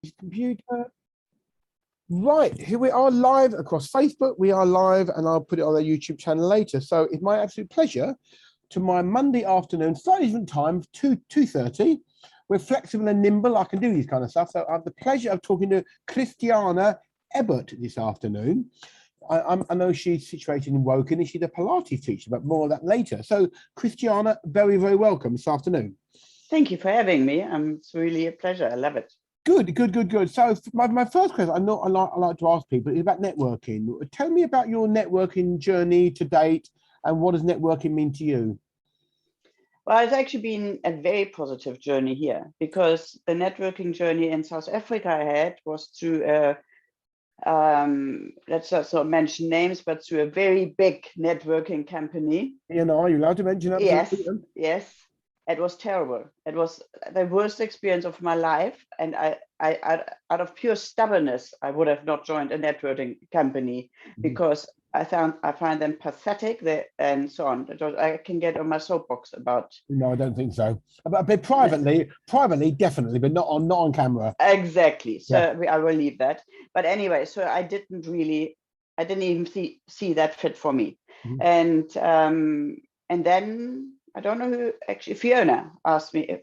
His computer. Right, here we are live across Facebook. We are live, and I'll put it on the YouTube channel later. So it's my absolute pleasure to my Monday afternoon, slightly different time, 2:30. We're flexible and nimble. I can do these kind of stuff. So I have the pleasure of talking to Christiane Ebert this afternoon. I know she's situated in Woking and she's a Pilates teacher, but more of that later. So Christiane, very, very welcome this afternoon. Thank you for having me. It's really a pleasure. I love it. Good. So my first question, I like to ask people, is about networking. Tell me about your networking journey to date, and what does networking mean to you? Well, it's actually been a very positive journey here, because the networking journey in South Africa I had was through let's not mention names, but through a very big networking company. Are you allowed to mention that? Yes. It was terrible. It was the worst experience of my life. And I out of pure stubbornness, I would have not joined a networking company, because I find them pathetic and so on. I can get on my soapbox about. No, I don't think so. But privately, definitely, but not on camera. Exactly. So yeah. I will leave that. But anyway, so I didn't even see that fit for me. And then I don't know who, actually Fiona asked me,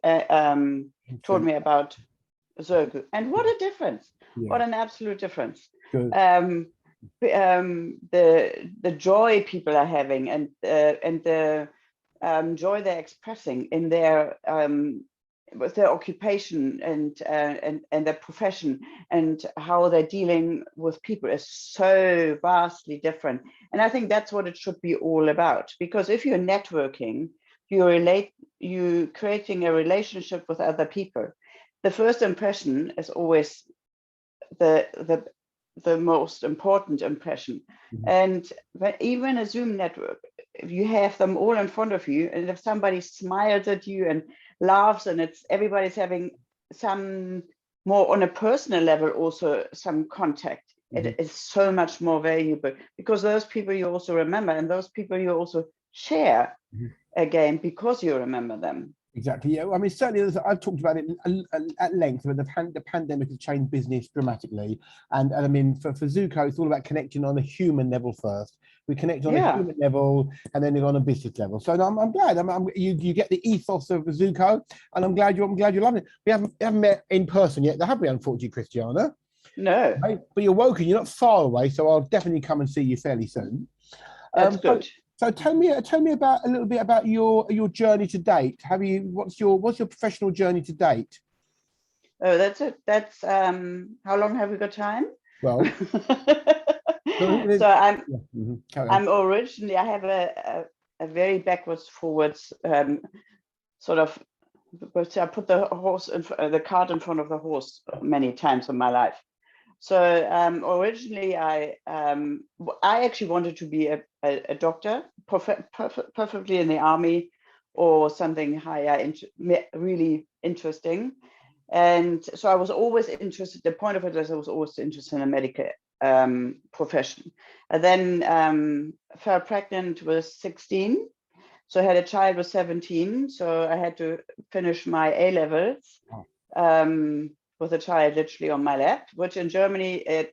told me about Zirgu, and what a difference! Yeah. What an absolute difference! The joy people are having, and the joy they're expressing in their with their occupation and their profession, and how they're dealing with people is so vastly different. And I think that's what it should be all about, because if you're networking, you creating a relationship with other people. The first impression is always the most important impression. And even a Zoom network, if you have them all in front of you, and if somebody smiles at you and laughs, and everybody's having some more on a personal level, also some contact, it is so much more valuable, because those people you also remember, and those people you also share again, because you remember them. Exactly. Yeah. I mean, certainly, I've talked about it at length. But the pandemic has changed business dramatically, and I mean, for Zuko, it's all about connecting on a human level first. We connect on a human level, and then on a business level. So I'm glad. You get the ethos of Zuko, and I'm glad you're loving it. We haven't met in person yet, have we? Unfortunately, Christiane. No. Right? But you're Woking. You're not far away, so I'll definitely come and see you fairly soon. That's good. So tell me about a little bit about your journey to date. What's your professional journey to date? Oh, that's it. That's how long have we got time? Well, so I'm originally, I have a very backwards forwards sort of. I put the cart in front of the horse many times in my life. So originally, I actually wanted to be a doctor, perfectly in the army or something higher, really interesting. And so I was always interested. The point of it is I was always interested in a medical profession. I then fell pregnant with 16. So I had a child with 17. So I had to finish my A-levels. With a child literally on my lap, which in Germany, at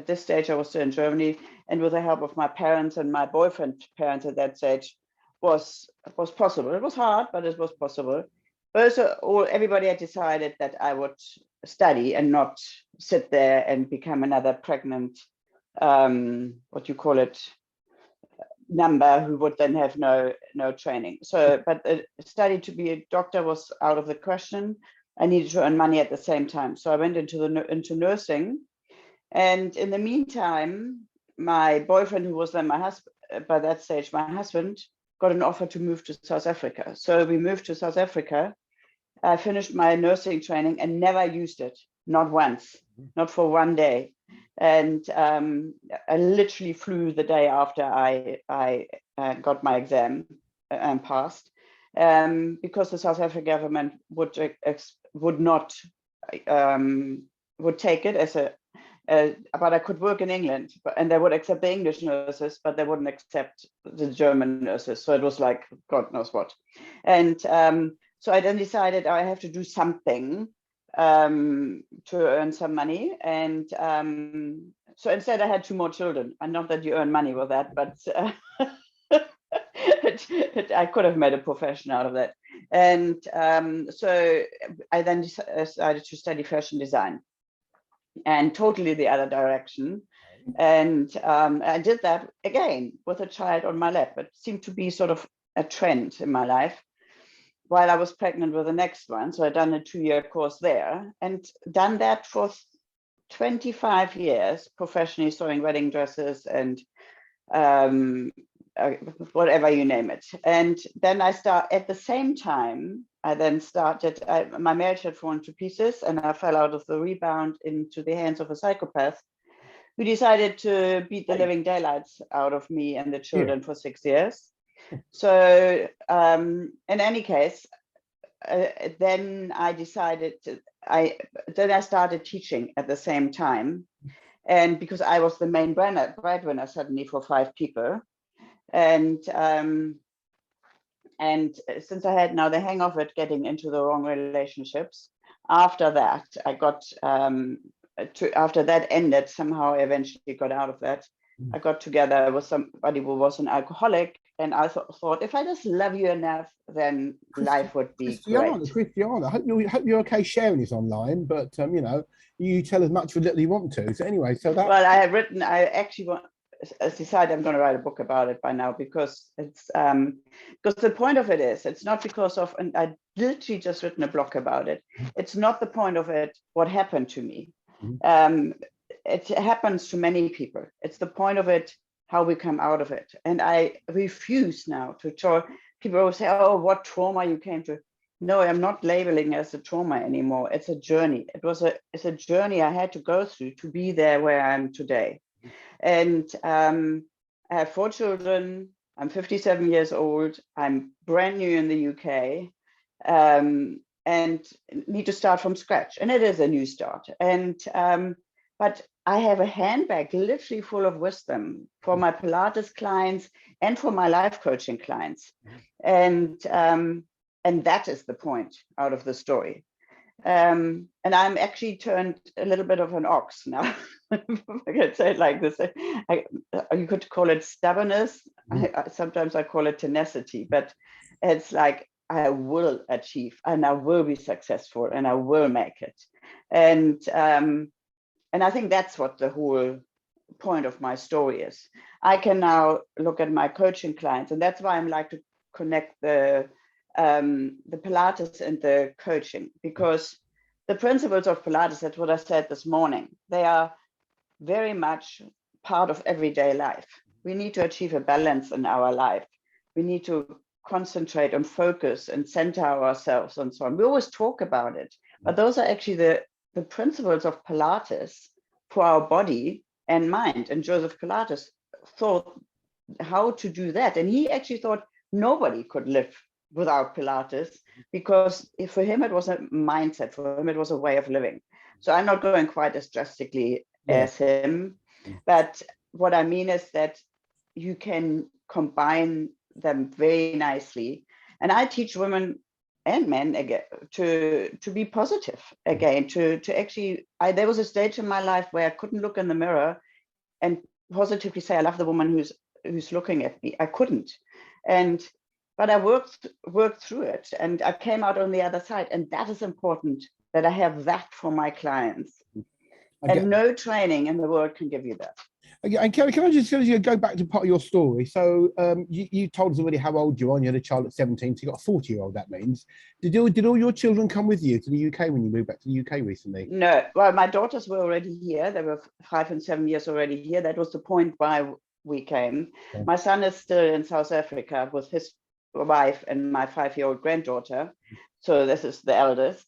this stage, I was still in Germany, and with the help of my parents and my boyfriend's parents at that stage, was possible. It was hard, but it was possible. But also, everybody had decided that I would study and not sit there and become another pregnant, number who would then have no training. So, but study to be a doctor was out of the question. I needed to earn money at the same time. So I went into nursing. And in the meantime, my boyfriend, who was then my husband, by that stage, my husband, got an offer to move to South Africa. So we moved to South Africa. I finished my nursing training and never used it, not once, not for one day. And I literally flew the day after I got my exam and passed. Because the South African government would take it as but I could work in England, and they would accept the English nurses, but they wouldn't accept the German nurses. So it was like God knows what. And so I then decided I have to do something to earn some money. And so instead I had 2 more children. And not that you earn money with that, but I could have made a profession out of that. And so I then decided to study fashion design, and totally the other direction. And I did that again with a child on my lap. It seemed to be sort of a trend in my life while I was pregnant with the next one. So I'd done a 2-year course there and done that for 25 years, professionally sewing wedding dresses and whatever you name it. And then at the same time, I then started, my marriage had fallen to pieces, and I fell out of the rebound into the hands of a psychopath who decided to beat the living daylights out of me and the children for 6 years. So in any case, then I decided I started teaching at the same time. And because I was the main breadwinner suddenly for 5 people. And since I had now the hang of it, getting into the wrong relationships, after that, I got, after that ended, somehow eventually got out of that. I got together with somebody who was an alcoholic, and I thought, if I just love you enough, then life would be great. Christiane, I hope you're okay sharing this online, but you know, you tell as much or little you want to. So anyway, so that. Well, I actually decided I'm going to write a book about it by now, because it's because the point of it is, it's not because of, and I literally just written a blog about it. It's not the point of it, what happened to me. It happens to many people. It's the point of it, how we come out of it. And I refuse now to talk. People always say, oh, what trauma you came to. No, I'm not labeling it as a trauma anymore. It's a journey. It's a journey I had to go through to be there where I am today. And I have 4 children. I'm 57 years old. I'm brand new in the UK, and need to start from scratch. And it is a new start. And but I have a handbag literally full of wisdom for my Pilates clients and for my life coaching clients. And that is the point out of the story. And I'm actually turned a little bit of an ox now. I could say it like this. You could call it stubbornness. Sometimes I call it tenacity, but it's like, I will achieve, and I will be successful, and I will make it. And I think that's what the whole point of my story is. I can now look at my coaching clients, and that's why I'm like to connect the Pilates and the coaching, because the principles of Pilates, that's what I said this morning, they are very much part of everyday life. We need to achieve a balance in our life. We need to concentrate and focus and center ourselves and so on. We always talk about it, but those are actually the principles of Pilates for our body and mind. And Joseph Pilates thought how to do that. And he actually thought nobody could live without Pilates, because for him, it was a mindset. For him, it was a way of living. So I'm not going quite as drastically as him. But what I mean is that you can combine them very nicely. And I teach women and men again to be positive again, to actually, there was a stage in my life where I couldn't look in the mirror and positively say, I love the woman who's looking at me. I couldn't. But I worked through it, and I came out on the other side. And that is important, that I have that for my clients. And no training in the world can give you that. And can I just go back to part of your story? So you told us already how old you are, and you had a child at 17, so you got a 40-year-old, that means. Did all your children come with you to the UK when you moved back to the UK recently? No, well, my daughters were already here. They were 5 and 7 years already here. That was the point why we came. Okay. My son is still in South Africa with his wife and my 5-year-old granddaughter. So this is the eldest.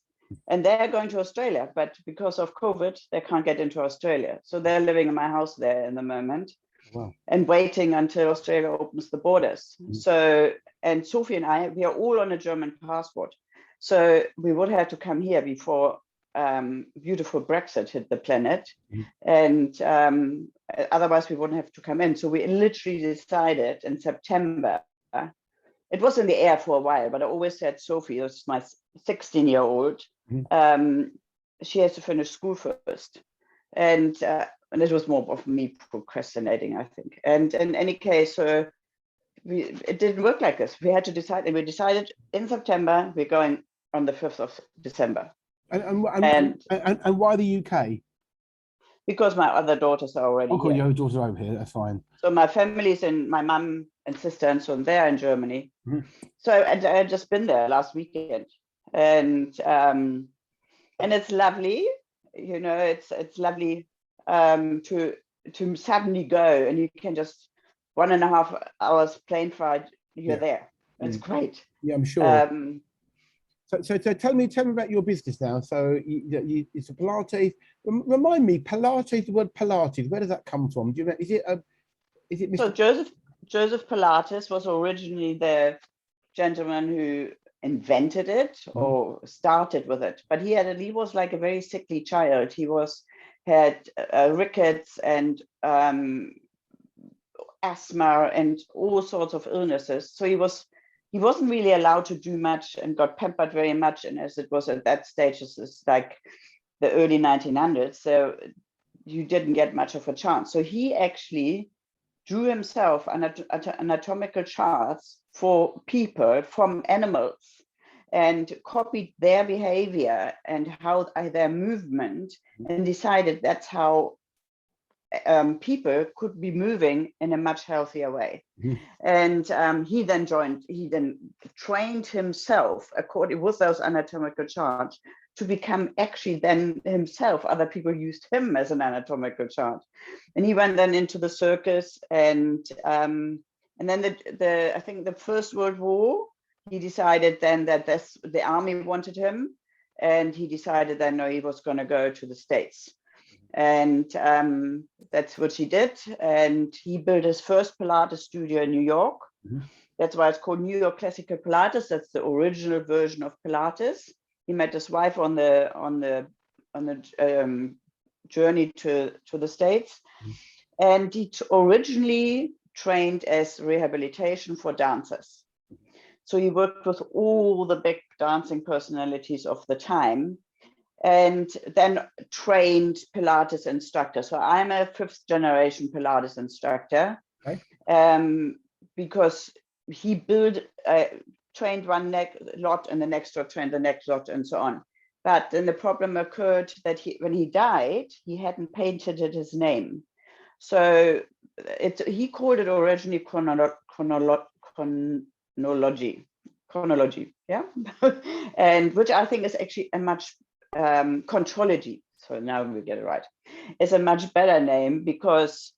And they're going to Australia, but because of COVID, they can't get into Australia. So they're living in my house there in the moment. Wow. And waiting until Australia opens the borders. So, and Sophie and I, we are all on a German passport. So we would have to come here before beautiful Brexit hit the planet. And otherwise we wouldn't have to come in. So we literally decided in September. It was in the air for a while, but I always said, Sophie, this is my 16-year-old, she has to finish school first. And it was more of me procrastinating, I think. And in any case, it didn't work like this. We had to decide, and we decided in September, we're going on the 5th of December. And why the UK? Because my other daughters are already here. Your daughters are over here, that's fine. So my family's in, my mum and sister and so on, they're in Germany. So I had just been there last weekend. And it's lovely, you know, it's lovely to suddenly go, and you can just 1.5 hours plane ride, you're there. It's great. Yeah, I'm sure. So tell me about your business now. So it's a Pilates. Remind me, Pilates, the word Pilates, where does that come from? Do you know, is it Mr. So Joseph Pilates was originally the gentleman who invented it or started with it, but he was like a very sickly child. He had rickets and asthma and all sorts of illnesses. So he wasn't really allowed to do much and got pampered very much. And as it was at that stage, it's like the early 1900s, so you didn't get much of a chance. So he actually drew himself anatomical charts for people from animals and copied their behavior and how their movement, and decided that's how people could be moving in a much healthier way. And he then trained himself according with those anatomical charts to become actually then himself. Other people used him as an anatomical chart, and he went then into the circus, and then I think the First World War, he decided then that the army wanted him, and he decided then no, he was going to go to the States. And that's what he did. And he built his first Pilates studio in New York. That's why it's called New York Classical Pilates. That's the original version of Pilates. He met his wife on the journey to the States. And he originally trained as rehabilitation for dancers. So he worked with all the big dancing personalities of the time, and then trained Pilates instructors. So I'm a 5th generation Pilates instructor, because he trained one lot, and the next lot trained the next lot, and so on. But then the problem occurred that when he died, he hadn't painted his name. So he called it originally chronology, yeah, and which I think is actually a much contrology. So now we get it right. It's a much better name, because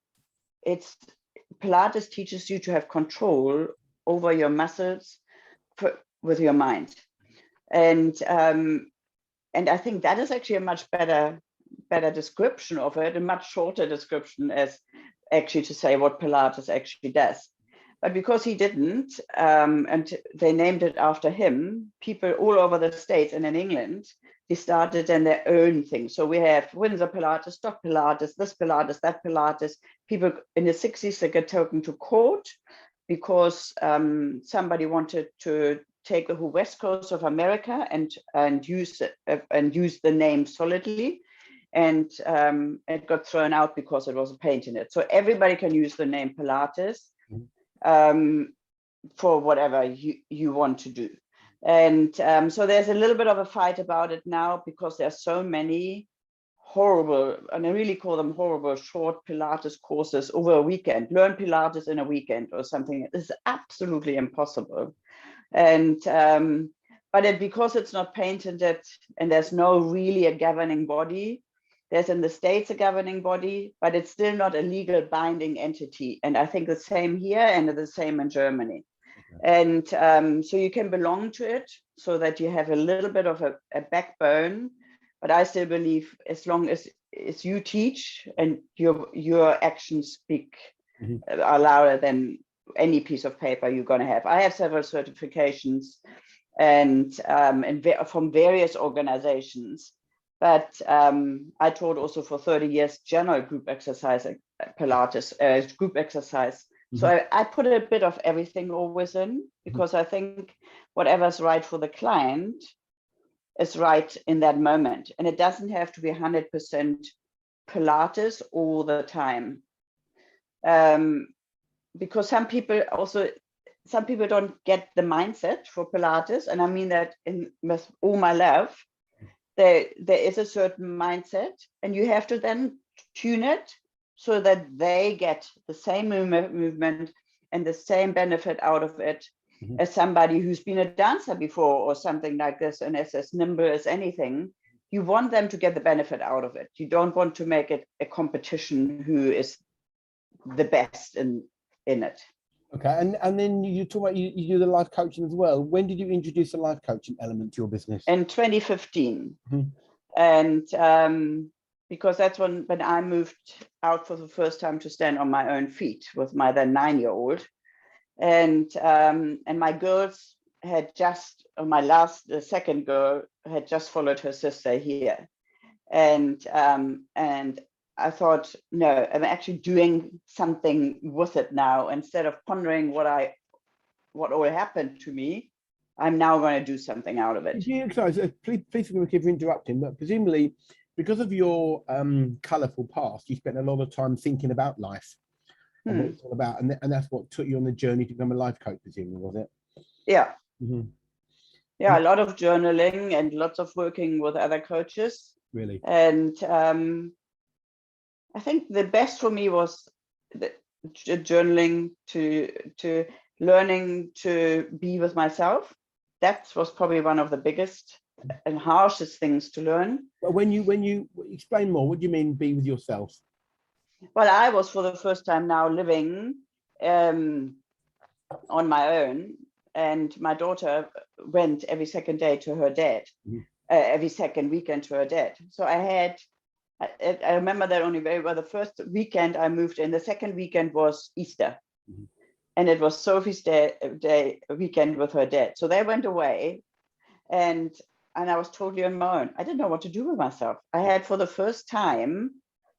Pilates teaches you to have control over your muscles with your mind, and I think that is actually a much better description of it, a much shorter description as actually to say what Pilates actually does. But because he didn't, and they named it after him, people all over the States and in England, they started in their own thing. So we have Windsor Pilates, Dock Pilates, this Pilates, that Pilates. People in the 60s, they get taken to court because somebody wanted to take the whole west coast of America and use the name solidly. And it got thrown out because it was a paint in it. So everybody can use the name Pilates for whatever you want to do. And so there's a little bit of a fight about it now, because there's so many horrible, and I really call them horrible, short Pilates courses over a weekend. Learn Pilates in a weekend or something. It's absolutely impossible. And but because it's not patented and there's no really a governing body, there's in the States a governing body, but it's still not a legal binding entity. And I think the same here and the same in Germany. And so you can belong to it so that you have a little bit of a backbone. But I still believe as long as you teach and your actions speak are louder than any piece of paper you're going to have. I have several certifications and from various organizations. But I taught also for 30 years general group exercise, Pilates, group exercise. So I put a bit of everything always in, because I think whatever's right for the client is right in that moment. And it doesn't have to be 100% Pilates all the time. Because some people don't get the mindset for Pilates. And I mean that with all my love, there is a certain mindset, and you have to then tune it so that they get the same movement and the same benefit out of it as somebody who's been a dancer before or something like this and is as nimble as anything. You want them to get the benefit out of it. You don't want to make it a competition who is the best in it. Okay, and then you talk about you do the life coaching as well. When did you introduce the life coaching element to your business? In 2015. And because that's when I moved out for the first time to stand on my own feet with my then 9-year-old. And my girls had just, the second girl had just followed her sister here. And I thought, no, I'm actually doing something with it now. Instead of pondering what all happened to me, I'm now going to do something out of it. Yeah, so please forgive me for interrupting, but presumably because of your colourful past, you spent a lot of time thinking about life and what it's all about, and that's what took you on the journey to become a life coach, presumably, was it? Yeah. Yeah, a lot of journaling and lots of working with other coaches. Really? And I think the best for me was the journaling, to learning to be with myself. That was probably one of the biggest and harshest things to learn. But when you explain more, what do you mean be with yourself? Well, I was for the first time now living on my own, and my daughter went every second day to her dad, every second weekend to her dad. So I remember that only very well. The first weekend I moved in, the second weekend was Easter. And it was Sophie's day weekend with her dad. So they went away, and I was totally on my own. I didn't know what to do with myself. I had, for the first time,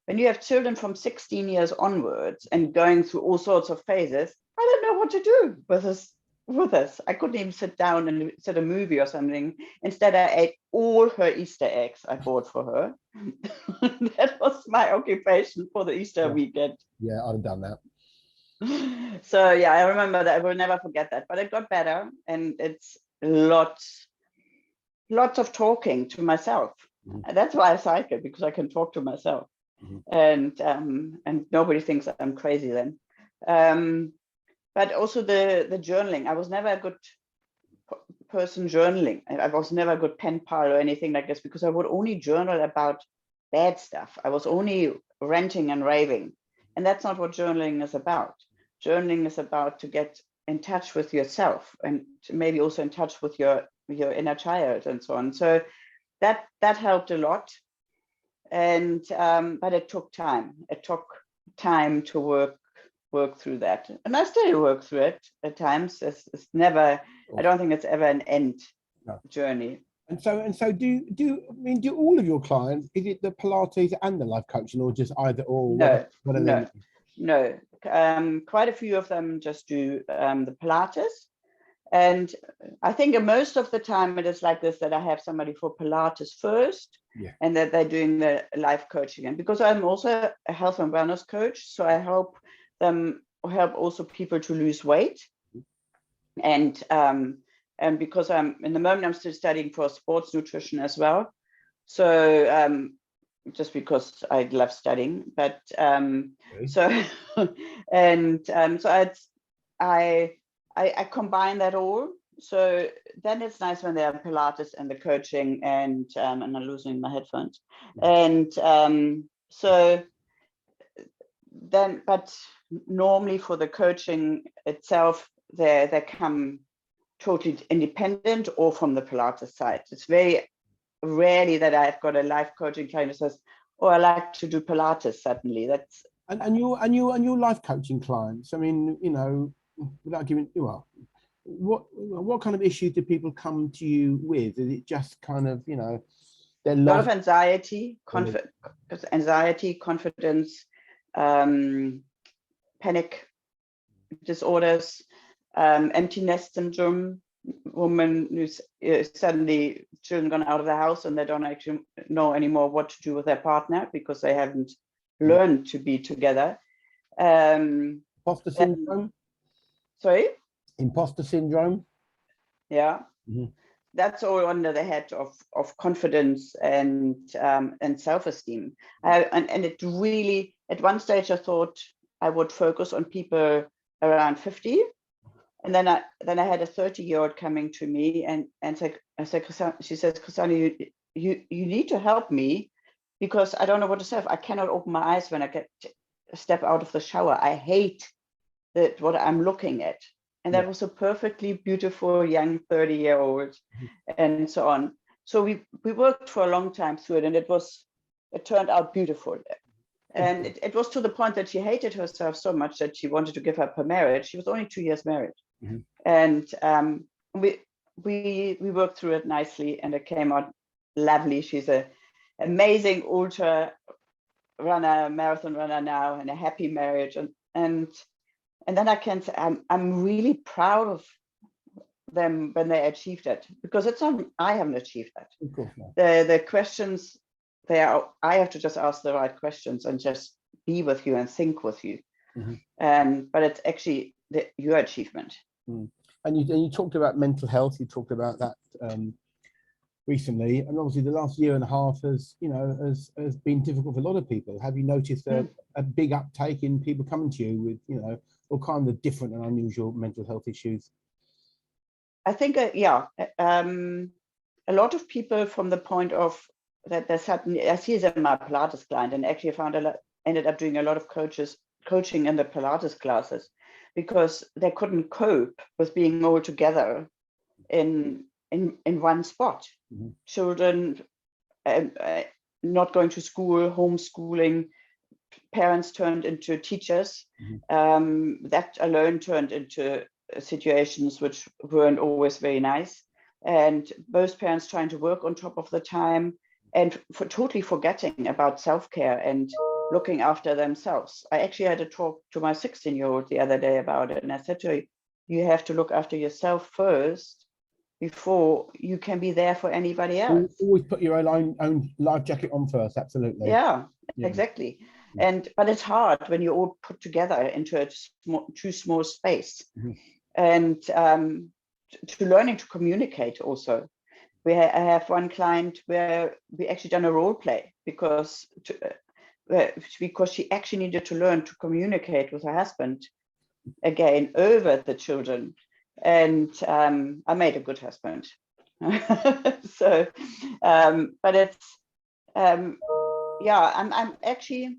when you have children from 16 years onwards and going through all sorts of phases, I didn't know what to do with this. I couldn't even sit down and sit a movie or something. Instead, I ate all her Easter eggs I bought for her. That was my occupation for the Easter weekend. Yeah, I'd have done that. So yeah, I remember that. I will never forget that. But it got better, and it's lots of talking to myself. And that's why I cycle, because I can talk to myself. And nobody thinks I'm crazy then. But also the journaling. I was never a good person journaling. I was never a good pen pal or anything like this, because I would only journal about bad stuff. I was only ranting and raving. And that's not what journaling is about. Journaling is about to get in touch with yourself, and maybe also in touch with your inner child and so on. So that helped a lot. And but it took time. It took time to work through that, and I still work through it at times. It's never. I don't think it's ever an end journey. And so do all of your clients, is it the Pilates and the life coaching, or just either or? No. Quite a few of them just do the Pilates. And I think most of the time it is like this, that I have somebody for Pilates first, and that they're doing the life coaching. And because I'm also a health and wellness coach, so I help also people to lose weight. And because I'm still studying for sports nutrition as well. So just because I love studying, but so I combine that all. So then it's nice when they have Pilates and the coaching, and I'm losing my headphones. And so then, but normally for the coaching itself, they come totally independent or from the Pilates side. It's very rarely that I've got a life coaching client who says, "Oh, I like to do Pilates." Suddenly, that's and your life coaching clients. I mean, without giving what kind of issues do people come to you with? Is it just kind of a lot of anxiety, confidence, panic disorders, empty nest syndrome, woman who's suddenly children gone out of the house and they don't actually know anymore what to do with their partner because they haven't learned to be together. Imposter syndrome. Sorry? Imposter syndrome. Yeah. Mm-hmm. That's all under the head of confidence and self-esteem. And it really, at one stage, I thought I would focus on people around 50. And then I had a 30-year-old coming to me and she says, Christiane, you need to help me because I don't know what to say. I cannot open my eyes when I step out of the shower. I hate what I'm looking at. And that was a perfectly beautiful young 30-year-old and so on. So we worked for a long time through it, and it turned out beautiful. And it was to the point that she hated herself so much that she wanted to give up her marriage. She was only 2 years married. Mm-hmm. And we worked through it nicely, and it came out lovely. She's an amazing ultra runner, marathon runner now, and a happy marriage. And then I can say I'm really proud of them when they achieved it, because it's not I haven't achieved that. Of course not. The questions I have to just ask the right questions and just be with you and think with you. Mm-hmm. But it's actually your achievement. Mm. And you talked about mental health. You talked about that recently, and obviously the last year and a half has been difficult for a lot of people. Have you noticed a big uptake in people coming to you with all kinds of different and unusual mental health issues? I think a lot of people from the point of that there's suddenly, I see it in my Pilates client, and actually ended up doing a lot of coaching in the Pilates classes because they couldn't cope with being all together in one spot. Mm-hmm. Children not going to school, homeschooling, parents turned into teachers. Mm-hmm. That alone turned into situations which weren't always very nice. And both parents trying to work on top of the time and totally forgetting about self-care and looking after themselves. I actually had a talk to my 16-year-old the other day about it. And I said to her, you have to look after yourself first before you can be there for anybody else. Always put your own life jacket on first, absolutely. Yeah. Exactly. Yeah. But it's hard when you're all put together into a too small space. Mm-hmm. And to learning to communicate also. I have one client where we actually done a role play because she actually needed to learn to communicate with her husband again over the children. And I made a good husband. So, but it's, I'm actually,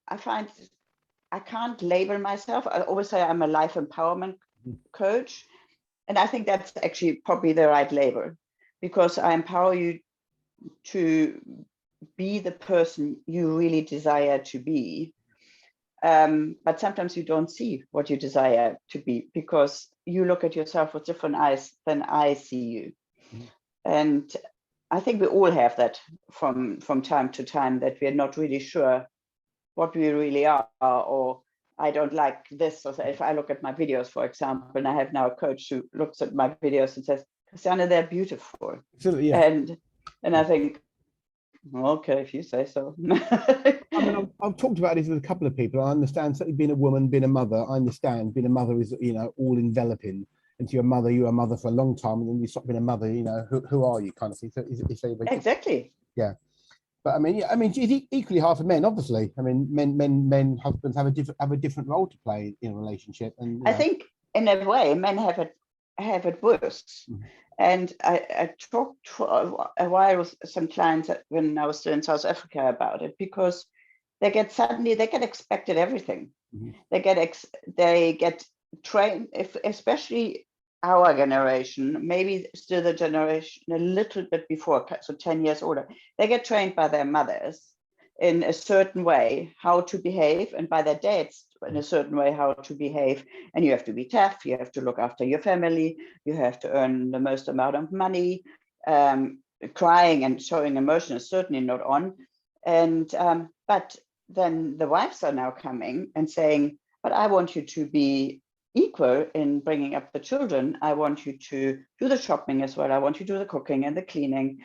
I find I can't label myself. I always say I'm a life empowerment coach. And I think that's actually probably the right label, because I empower you to be the person you really desire to be. But sometimes you don't see what you desire to be because you look at yourself with different eyes than I see you. Mm-hmm. And I think we all have that from time to time, that we're not really sure what we really are, or I don't like this. Or if I look at my videos, for example, and I have now a coach who looks at my videos and says, Christiane, they're beautiful. Absolutely, yeah. And I think, okay, if you say so. I mean, I've talked about this with a couple of people. I understand, certainly being a woman, being a mother, I understand being a mother is, all enveloping. And to your mother, you were a mother for a long time, and then you stop being a mother, who are you, kind of thing. So exactly. Yeah. But I mean, it's equally hard for men, obviously. I mean, men, husbands have a different role to play in a relationship. And I think in a way, men have it worse. Mm-hmm. And I talked for a while with some clients when I was still in South Africa about it, because they get expected everything. Mm-hmm. They get trained, especially our generation, maybe still the generation a little bit before, so 10 years older, they get trained by their mothers in a certain way how to behave, and by their dads in a certain way how to behave. And you have to be tough, you have to look after your family, you have to earn the most amount of money. Crying and showing emotion is certainly not on. And but then the wives are now coming and saying, but I want you to be equal in bringing up the children. I want you to do the shopping as well. I want you to do the cooking and the cleaning.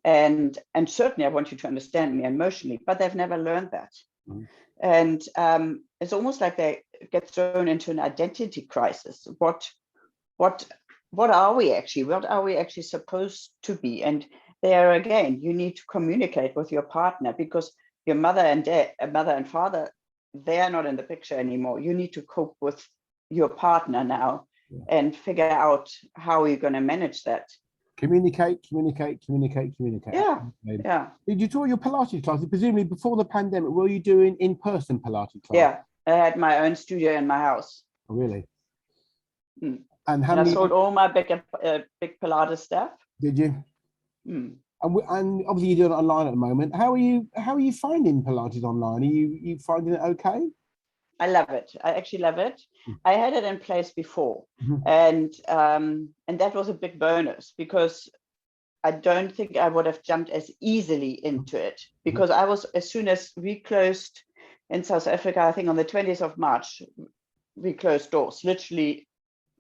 And certainly I want you to understand me emotionally, but they've never learned that. Mm-hmm. And it's almost like they get thrown into an identity crisis. What are we actually? What are we actually supposed to be? And there again, you need to communicate with your partner, because your mother and father, they are not in the picture anymore. You need to cope with your partner now and figure out how you're going to manage that. Communicate. Yeah. Did you do your Pilates classes? Presumably before the pandemic, were you doing in-person Pilates classes? Yeah, I had my own studio in my house. Oh, really? Mm. And I sold all my big Pilates stuff. Did you? Mm. And obviously you're doing it online at the moment. How are you finding Pilates online? Are you finding it okay? I love it. I actually love it. I had it in place before, and that was a big bonus, because I don't think I would have jumped as easily into it, because I was, as soon as we closed in South Africa, I think on the 20th of March, we closed doors. Literally,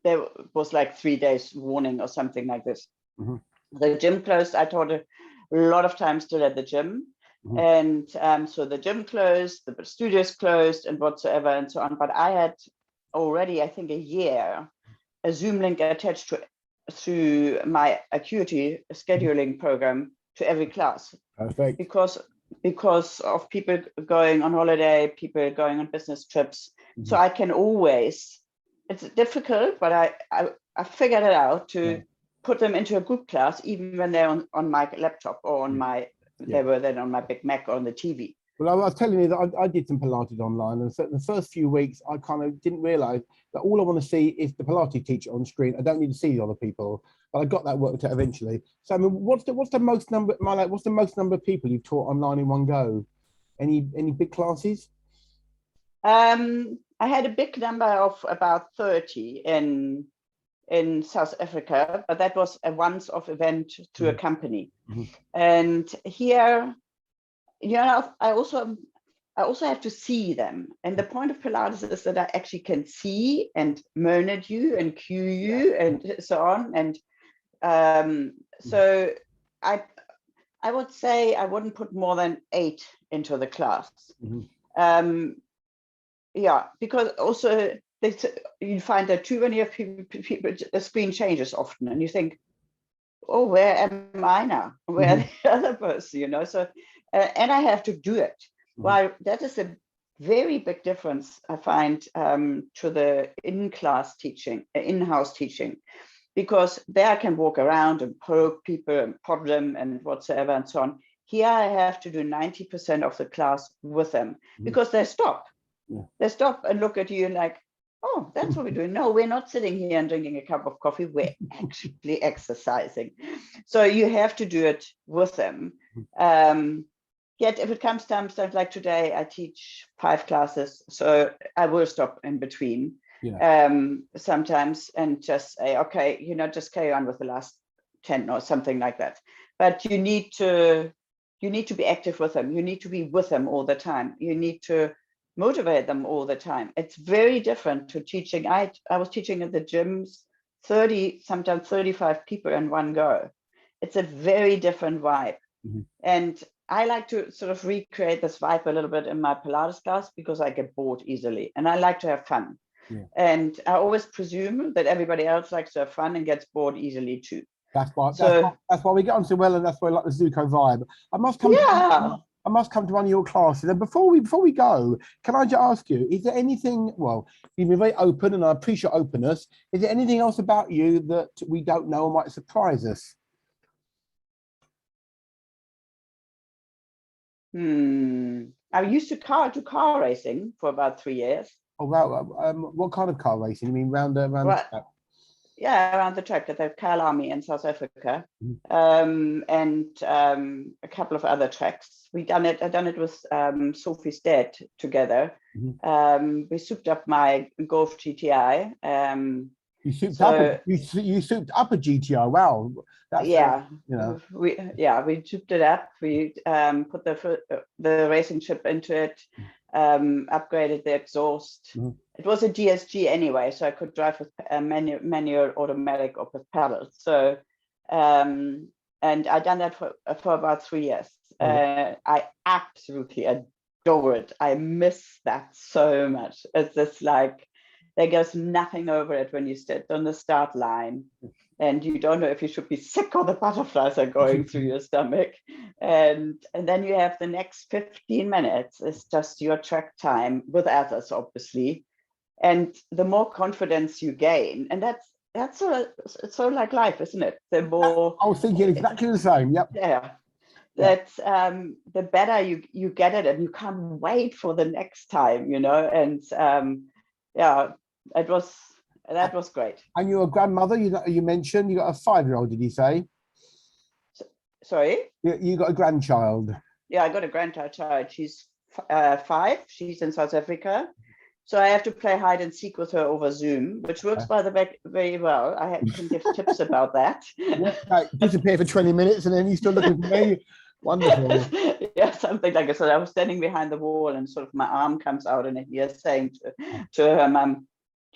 there was like 3 days warning or something like this. The gym closed. I taught a lot of time still at the gym. And so the gym closed, the studios closed, and whatsoever and so on. But I had already, I think, a year, a Zoom link attached to my Acuity scheduling program to every class. Perfect. Because of people going on holiday, people going on business trips. So I can always, it's difficult, but I figured it out to put them into a group class, even when they're on my laptop or on my, they were then on my Big Mac or on the TV. Well, I was telling you that I did some Pilates online, and so the first few weeks I kind of didn't realize that all I want to see is the Pilates teacher on screen. I don't need to see the other people, but I got that worked out eventually. So I mean, what's the most number, Marla, what's the most number of people you've taught online in one go? Any big classes? I had a big number of about 30 in South Africa, but that was a once-off event through a company. And here, you know, I also have to see them. And the point of Pilates is that I actually can see and moan at you and cue you and so on. And so I would say I wouldn't put more than 8 into the class. Yeah, because also you find that too many of people, the screen changes often, and you think, oh, where am I now? Where the other person, you know? So, and I have to do it. Well, that is a very big difference, I find, to the in-class teaching, in-house teaching, because there I can walk around and poke people and prod them and whatsoever and so on. Here I have to do 90% of the class with them, because they stop. They stop and look at you and like, oh, that's what we're doing. No, we're not sitting here and drinking a cup of coffee. We're actually exercising. So you have to do it with them. Yet if it comes to stuff like today, I teach 5 classes. So I will stop in between sometimes and just say, okay, you know, just carry on with the last 10 or something like that. But you need to be active with them. You need to be with them all the time. You need to motivate them all the time. It's very different to teaching. I was teaching at the gyms, 30, sometimes 35 people in one go. It's a very different vibe. And I like to sort of recreate this vibe a little bit in my Pilates class, because I get bored easily and I like to have fun. And I always presume that everybody else likes to have fun and gets bored easily too. That's why we get on so well, and that's why I like the Zuko vibe. I must come to one of your classes. And before we go, can I just ask you, is there anything, well, you've been very open and I appreciate openness. Is there anything else about you that we don't know or might surprise us? I used to do car racing for about 3 years. Oh, wow. What kind of car racing? You mean around the track? Yeah, around the track at the Kyle Army in South Africa, and a couple of other tracks. I've done it with Sophie's dad together. We souped up my Golf GTI. You souped up a GTI. Wow. That's we souped it up. We put the racing chip into it. upgraded the exhaust. It was a GSG anyway, so I could drive with manual, automatic, or with pedals. So, and I done that for about 3 years. I absolutely adore it. I miss that so much. It's just like, there goes nothing over it when you sit on the start line and you don't know if you should be sick or the butterflies are going through your stomach. And then you have the next 15 minutes. It's just your track time with others, obviously. And the more confidence you gain, and that's so like life, isn't it? The more I was thinking exactly the same. Yep. Yeah. That's the better you get it, and you can't wait for the next time, you know. And yeah, that was great. And you're a grandmother. You mentioned you got a 5-year-old. Did you say? Sorry. You got a grandchild. Yeah, I got a grandchild. She's 5. She's in South Africa. So I have to play hide and seek with her over Zoom, which works by the way very well. I can give tips about that. Yeah, disappear for 20 minutes and then you still looking for me. Wonderful. Yeah, something like that. So I was standing behind the wall and sort of my arm comes out and he's saying to her mum,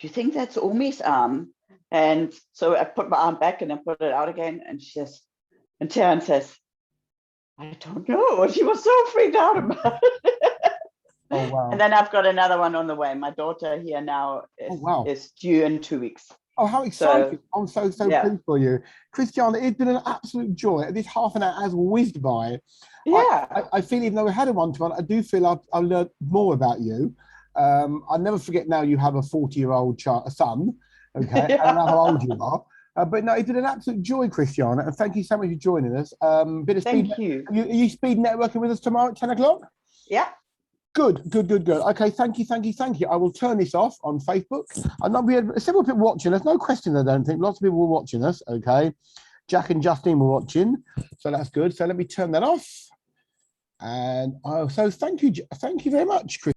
"Do you think that's Omi's arm?" And so I put my arm back and then put it out again. And she says, and Taryn says, "I don't know." And she was so freaked out about it. Oh, wow. And then I've got another one on the way. My daughter here now is due in 2 weeks. Oh, how exciting. I'm so yeah. pleased for you. Christiane, it's been an absolute joy. This half an hour has whizzed by. Yeah. I feel even though we had a one-to-one, I do feel I've learned more about you. I'll never forget now you have a 40-year-old son, okay, yeah. I know how old you are. But no, it's been an absolute joy, Christiane, and thank you so much for joining us. Thank you. Are you speed networking with us tomorrow at 10 o'clock? Yeah. Good. Okay, thank you. I will turn this off on Facebook. I know we had several people watching us. No question, I don't think. Lots of people were watching us. Okay, Jack and Justine were watching, so that's good. So let me turn that off. And so thank you very much, Chris.